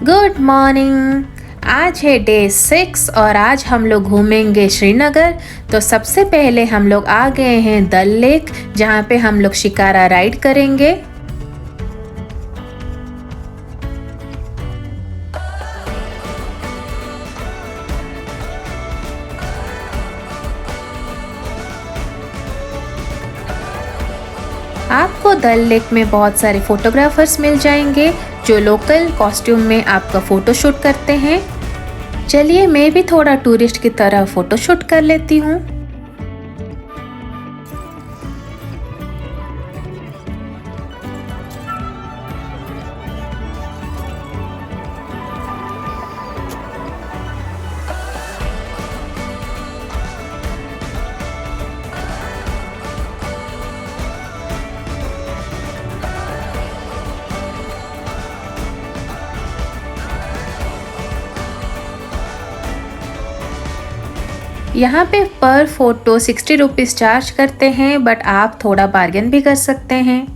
Good morning. आज है day 6 और आज हम लोग घूमेंगे श्रीनगर। तो सबसे पहले हम लोग आ गए हैं डल लेक, जहाँ पे हम लोग शिकारा राइड करेंगे। आपको डल लेक में बहुत सारे फोटोग्राफर्स मिल जाएंगे जो लोकल कॉस्ट्यूम में आपका फ़ोटो शूट करते हैं। चलिए मैं भी थोड़ा टूरिस्ट की तरह फ़ोटो शूट कर लेती हूँ। यहाँ पे पर फोटो 60 रुपीज़ चार्ज करते हैं, बट आप थोड़ा बार्गेन भी कर सकते हैं।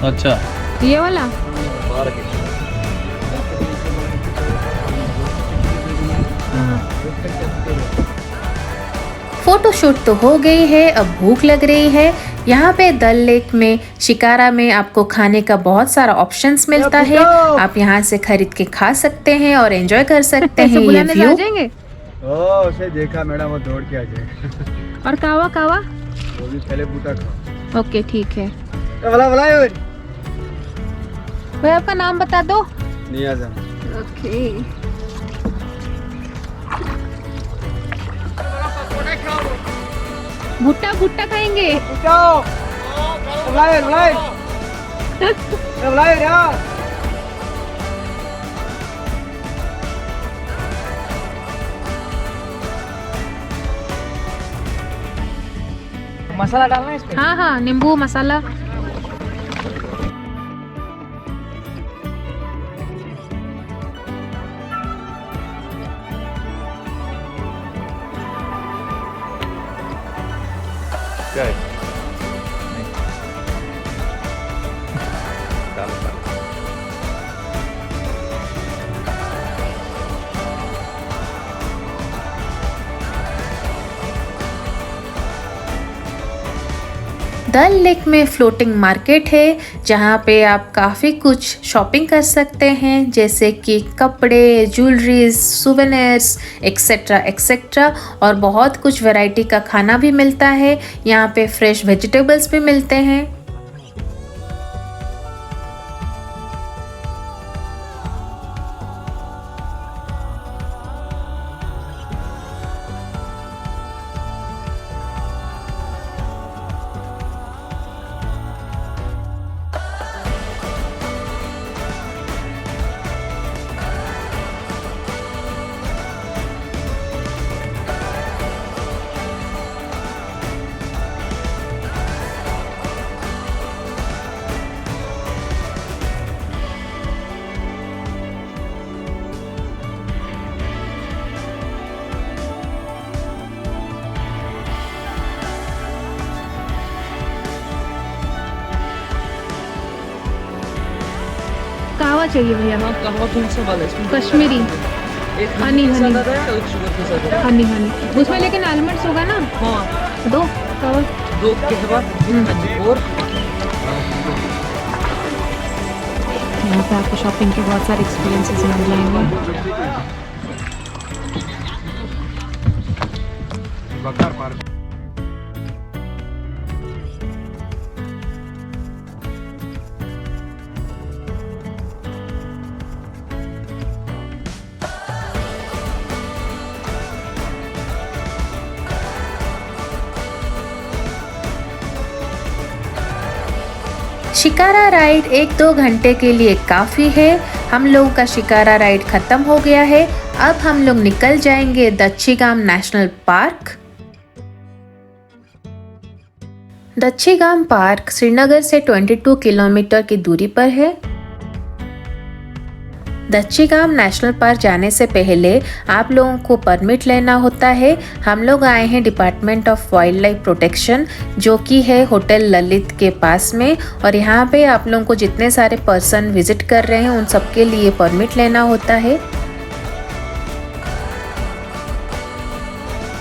अच्छा, ये वाला फोटो शूट तो हो गई है, अब भूख लग रही है। यहाँ पे डल लेक में शिकारा में आपको खाने का बहुत सारा ऑप्शंस मिलता है। आप यहाँ से खरीद के खा सकते हैं और एंजॉय कर सकते हैं ये व्यू। उसे देखा मैडम, वो दौड़ के आ जाए। और कावा कावा वो भी पहले बूटा खाओ। ओके ठीक है। भला भला भाई आपका नाम बता दो। नियाज़। ओके। भुट्टा भुट्टा खाएंगे। मसाला डालना है इसमें? हाँ हाँ, नींबू मसाला। क्या है? डालो डालो। डल लेक में फ्लोटिंग मार्केट है, जहाँ पे आप काफ़ी कुछ शॉपिंग कर सकते हैं, जैसे कि कपड़े, ज्वेलरीज, सुवेनिर्स एक्सेट्रा एक्सेट्रा। और बहुत कुछ वैरायटी का खाना भी मिलता है। यहाँ पे फ्रेश वेजिटेबल्स भी मिलते हैं। कहवा चाहिए भैया? हाँ कहवा कौन सा वाला है इसमें? कश्मीरी एक हनी, के साथ हनी। आता है और एक शुगर के साथ आता है। हनी हनी उसमें लेकिन आलमंड्स होगा ना? हाँ दो कहवा। 2 कहवा और यहाँ पे आपको शॉपिंग के बहुत सारे एक्सपीरियंसेस मिल जाएंगे। बकार पार्क शिकारा राइड 1-2 घंटे के लिए काफ़ी है। हम लोगों का शिकारा राइड ख़त्म हो गया है। अब हम लोग निकल जाएंगे दच्छीगाम नेशनल पार्क। दच्छीगाम पार्क श्रीनगर से 22 किलोमीटर की दूरी पर है। दच्छीगाम नेशनल पार्क जाने से पहले आप लोगों को परमिट लेना होता है। हम लोग आए हैं department of wild life protection, जो कि है होटल ललित के पास में, और यहाँ पे आप लोगों को जितने सारे पर्सन विजिट कर रहे हैं उन सबके लिए परमिट लेना होता है।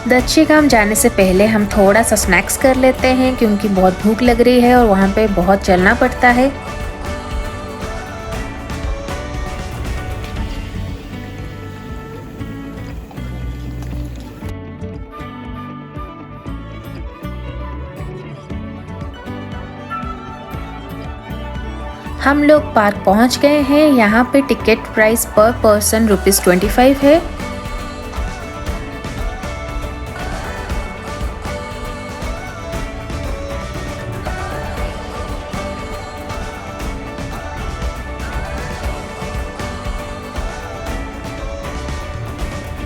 दच्छीगाम जाने से पहले हम थोड़ा सा स्नैक्स कर लेते हैं क्योंकि बहुत भूख लग रही है और वहाँ पे बहुत चलना पड़ता है। हम लोग पार्क पहुंच गए हैं। यहाँ पे टिकट प्राइस पर पर्सन ₹25 है।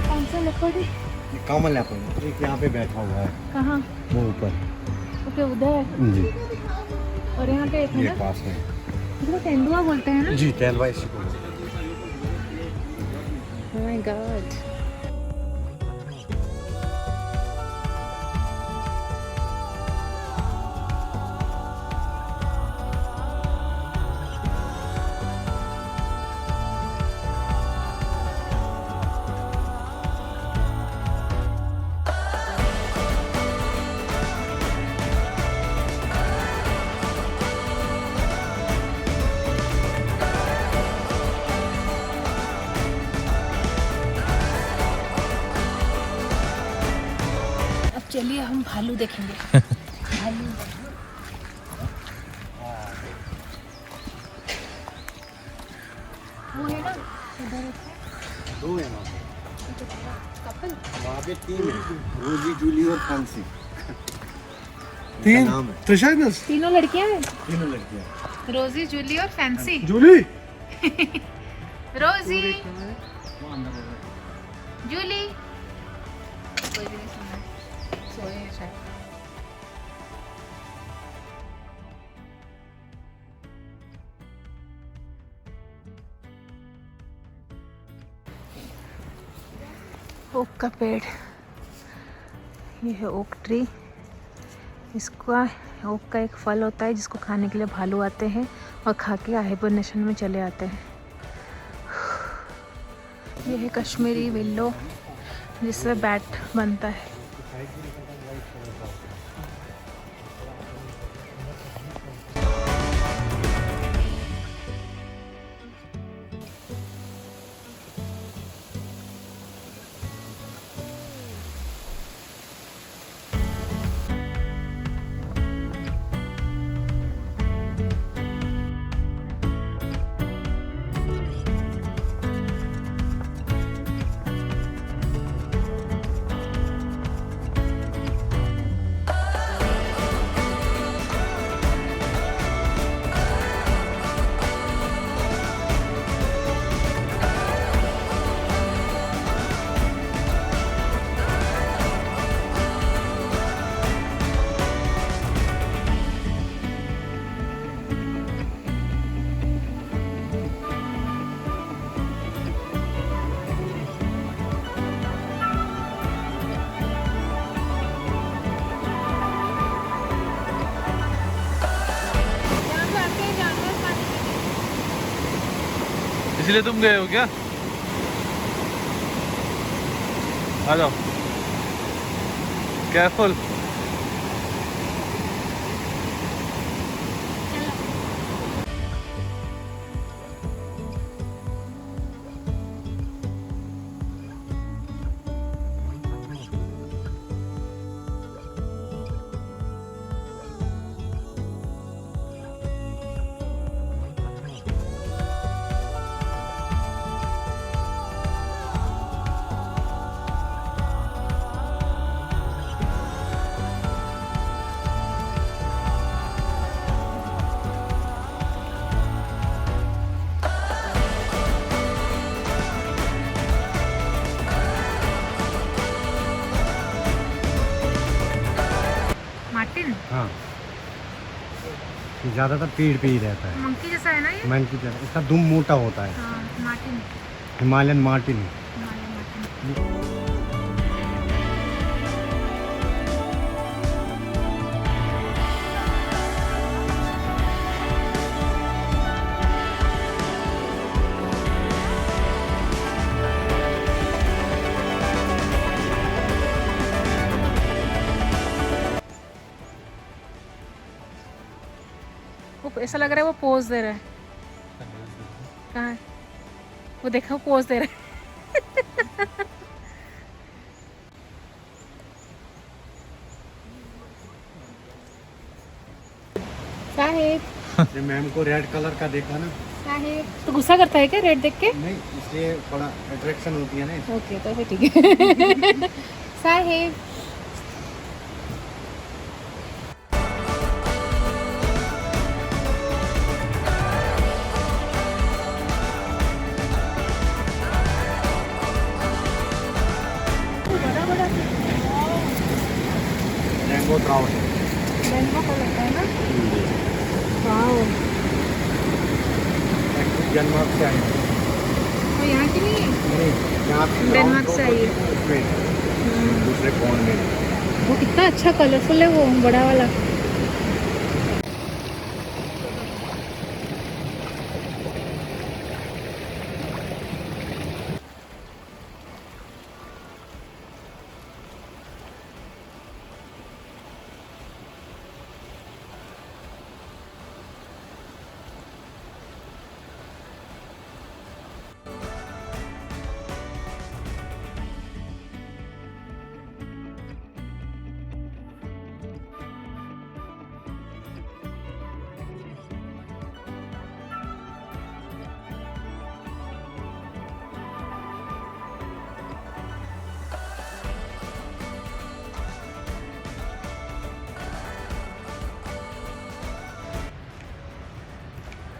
कौन सा लेपर्ड है? कमल लेपर्ड एक यहाँ पे बैठा हुआ है, कहाँ? वो ऊपर ओके उधर। जी, और यहाँ पे एक है ये ना, पास में इसको तेंदुआ बोलते हैं ना? जी, तेलवा इसी को बोलते हैं। Oh my God. चलिए हम भालू देखेंगे। भालू वो है ना उधर एक है। 2 है वहाँ कपल। वहाँ पे 3 है, रोजी, जूली और फैंसी। 3 नाम है। ट्रेशर्स तीनों लड़कियां हैं। 3 लड़कियाँ। रोजी, जूली और फैंसी। जूली रोजी, जूली, कोई भी नहीं सुन रहा है, सोए हैं शायद। ओक का पेड़, ये है ओक ट्री। इसका ओक का एक फल होता है जिसको खाने के लिए भालू आते हैं और खा के हाइबरनेशन में चले आते हैं। ये है कश्मीरी विल्लो जिससे बैट बनता है। इसलिए तुम गए हो क्या? आ जाओ, केयरफुल। मार्टिन हाँ, ज़्यादातर पेड़ पे ही रहता है। मंकी जैसा है ना ये? मैन की तरह इसका दुम मोटा होता है। हाँ, मार्टिन। Himalayan Martin. वो ऐसा लग रहा है वो पोज दे रहा है। कहाँ है? वो देखा, वो पोज दे रहा है। साहिब, ये मैम को रेड कलर का देखा ना? साहिब तो गुस्सा करता है क्या रेड देख के? नहीं, इसलिए थोड़ा अट्रैक्शन होती है ना। ओके, तो फिर ठीक है। Sahib mango trout. मैंगो का लगता है ना? वाओ, डेनमार्क से आई है। वो यहाँ की नहीं है? नहीं, यहाँ पे डेनमार्क से आई है। उसमें दूसरे कौन में। वो कितना अच्छा कलरफुल है वो बड़ा वाला।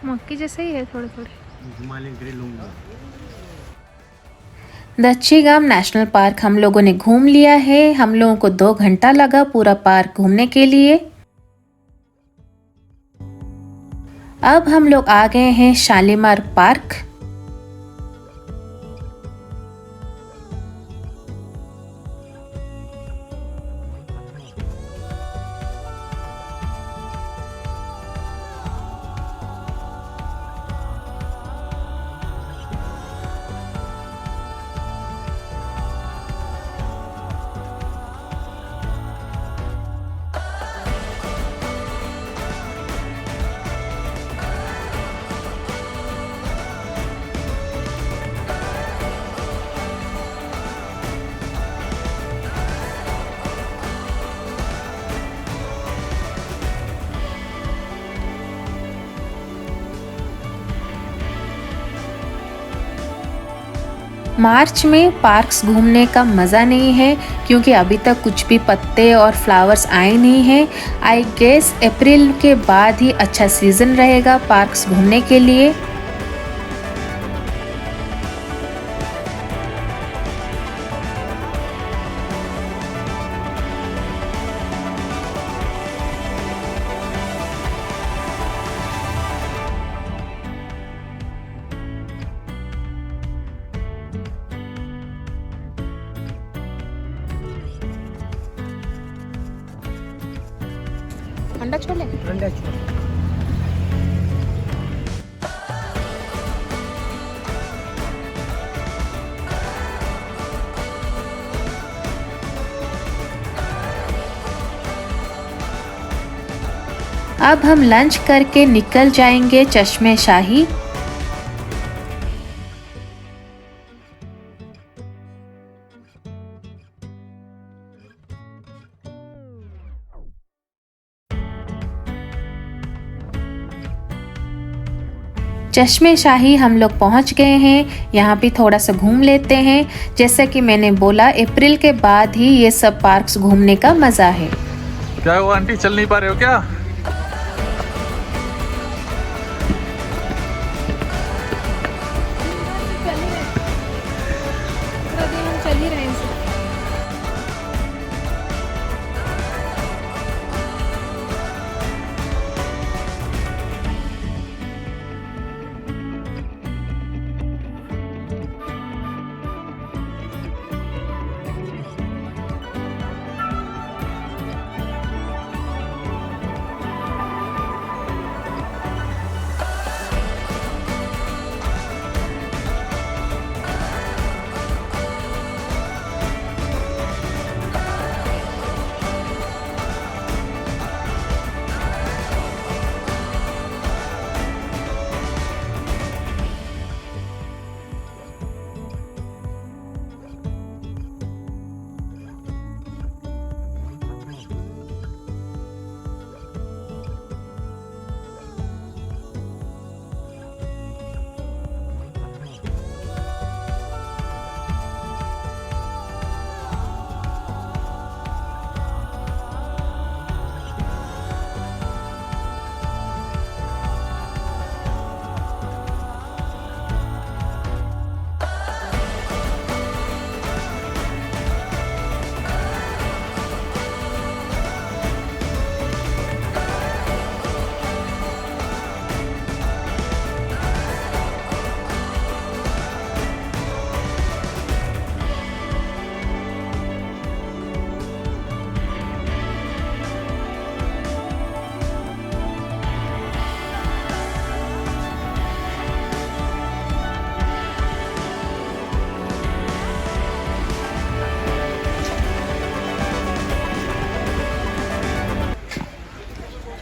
मक्की जैसे ही है थोड़े थोड़े। हिमालयन ग्रे लूंगा। दच्छीगाम नेशनल पार्क हम लोगों ने घूम लिया है। हम लोगों को 2 घंटा लगा पूरा पार्क घूमने के लिए। अब हम लोग आ गए हैं शालीमार पार्क। मार्च में पार्क्स घूमने का मज़ा नहीं है क्योंकि अभी तक कुछ भी पत्ते और फ्लावर्स आए नहीं हैं। आई गेस अप्रैल के बाद ही अच्छा सीज़न रहेगा पार्क्स घूमने के लिए। अंडा छोले अब हम लंच करके निकल जाएंगे चश्मे शाही। चश्मे शाही हम लोग पहुंच गए हैं। यहाँ भी थोड़ा सा घूम लेते हैं। जैसा कि मैंने बोला, अप्रैल के बाद ही ये सब पार्क्स घूमने का मज़ा है। क्या हुआ आंटी, चल नहीं पा रहे हो क्या?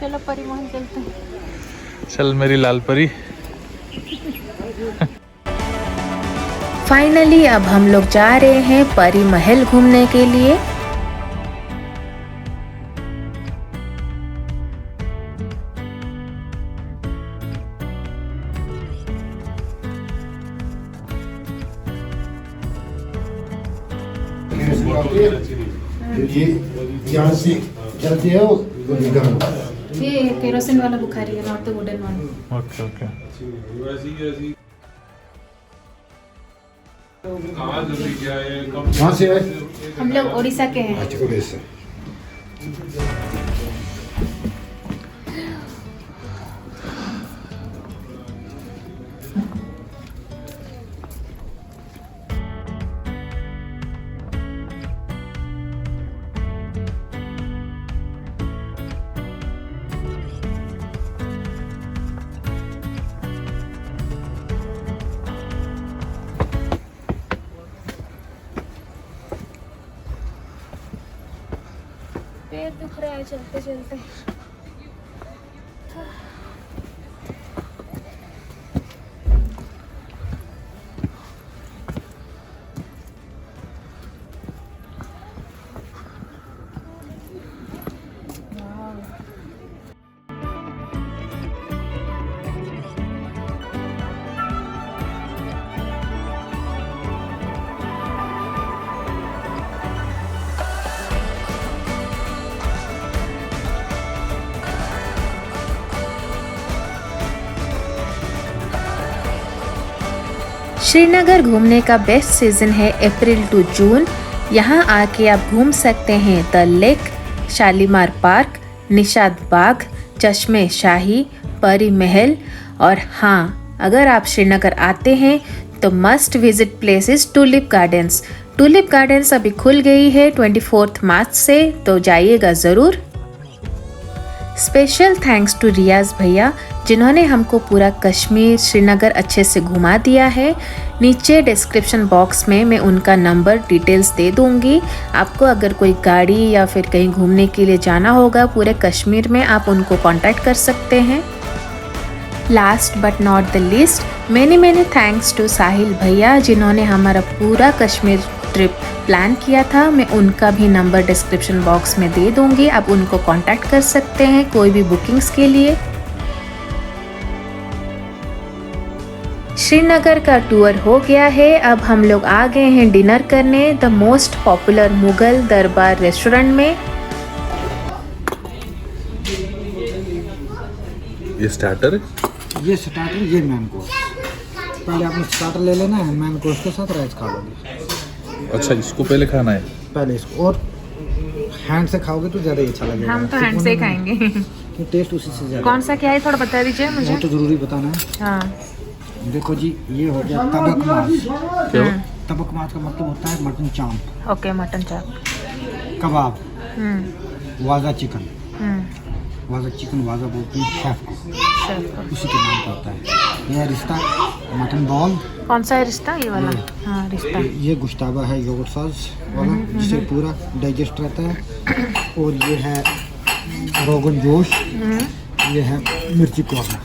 चलो परिवहन चलते हैं। चल मेरी लाल परी। फाइनली अब हम लोग जा रहे हैं परी महल घूमने के लिए। ये यहाँ से चलती है वो निकाल। ये केरोसिन वाला बुखारी है, not the wooden one. Okay okay. कहाँ से है? हम लोग उड़ीसा के हैं। अच्छा उड़ीसा। पैर दुख रहा है चलते चलते। श्रीनगर घूमने का बेस्ट सीज़न है अप्रैल टू जून। यहाँ आके आप घूम सकते हैं डल लेक, शालीमार पार्क, निशाद बाग, चश्मे शाही, परी महल। और हाँ, अगर आप श्रीनगर आते हैं तो must visit places tulip gardens. Tulip gardens अभी खुल गई है 24 मार्च से, तो जाइएगा ज़रूर। स्पेशल थैंक्स टू रियाज भैया जिन्होंने हमको पूरा कश्मीर श्रीनगर अच्छे से घुमा दिया है। नीचे डिस्क्रिप्शन बॉक्स में मैं उनका नंबर डिटेल्स दे दूंगी। आपको अगर कोई गाड़ी या फिर कहीं घूमने के लिए जाना होगा पूरे कश्मीर में, आप उनको कांटेक्ट कर सकते हैं। Last but not the least many thanks to Sahil भैया जिन्होंने हमारा पूरा कश्मीर ट्रिप प्लान किया था। मैं उनका भी नंबर डिस्क्रिप्शन बॉक्स में दे दूंगी, आप उनको कांटेक्ट कर सकते हैं कोई भी बुकिंग्स के लिए। श्रीनगर का टूर हो गया है, अब हम लोग आ गए हैं डिनर करने द मोस्ट पॉपुलर मुगल दरबार रेस्टोरेंट में। ये स्टार्टर, ये स्टार्टर, ये मैन कोर्स। पहले आपने स्टार्टर ले लेना है, मैन कोर्स के साथ राइस खा लोगे। अच्छा इसको पहले खाना है? पहले इसको, और हैंड से खाओगे तो ज़्यादा ही अच्छा लगेगा। हम तो हैंड से ही खाएंगे। तो टेस्ट उसी से ज़्यादा। कौन सा क्या है थोड़ा बता दीजिए मुझे। वो तो ज़रूरी बताना है। हाँ देखो जी, ये हो गया तबक मांस। क्या? तबक मांस का मतलब होता है मटन चाप। ओके, मटन चाप, कबाब, वाजा चिकन। हम्म, वाजा चिकन, वाजा बोलते हैं शेफ को, शेफ। उसी के नाम पर होता है। यह रिश्ता मटन बॉल। कौन सा है रिश्ता? ये वाला? हाँ रिश्ता। ये गुश्ताबा है योगर्ट सॉस वाला, जिससे पूरा डाइजेस्ट रहता है। और ये है रोगन जोश, ये है मिर्ची कौरमा।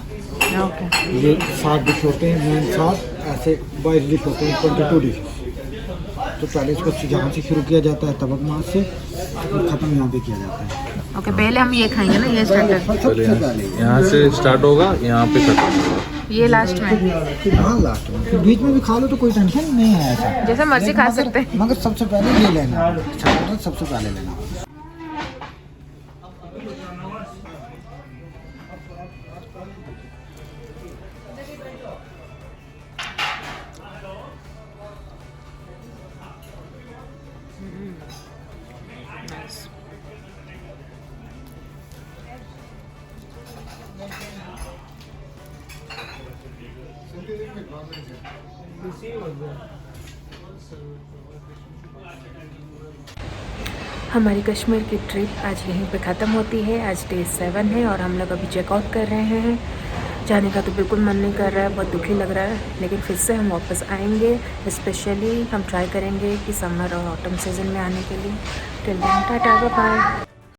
ओके, ये 7 डिश होते हैं, मेन 7, ऐसे 22 डिश होते हैं, 22 डिश। तो पहले इसको जहाँ से शुरू किया जाता है तबक मांस से, और ख़त्म यहाँ पे किया जाता है। ओके, पहले हम ये खाएंगे ना, ये स्टार्टर। सबसे पहले यहाँ से स्टार्ट होगा, यहाँ पे खत्म होगा। ये लास्ट में? हाँ लास्ट में, फिर बीच में भी खा लो तो कोई टेंशन नहीं है ऐसा। जैसे मर्जी खा सकते हैं। मगर सबसे पहले ये लेना, स्टार्टर सबसे पहले लेना। हमारी कश्मीर की ट्रिप आज यहीं पे ख़त्म होती है। आज डे 7 है और हम लोग अभी चेकआउट कर रहे हैं। जाने का तो बिल्कुल मन नहीं कर रहा है, बहुत दुखी लग रहा है, लेकिन फिर से हम वापस आएंगे। स्पेशली हम ट्राई करेंगे कि समर और ऑटम सीज़न में आने के लिए। Till then tata bye bye.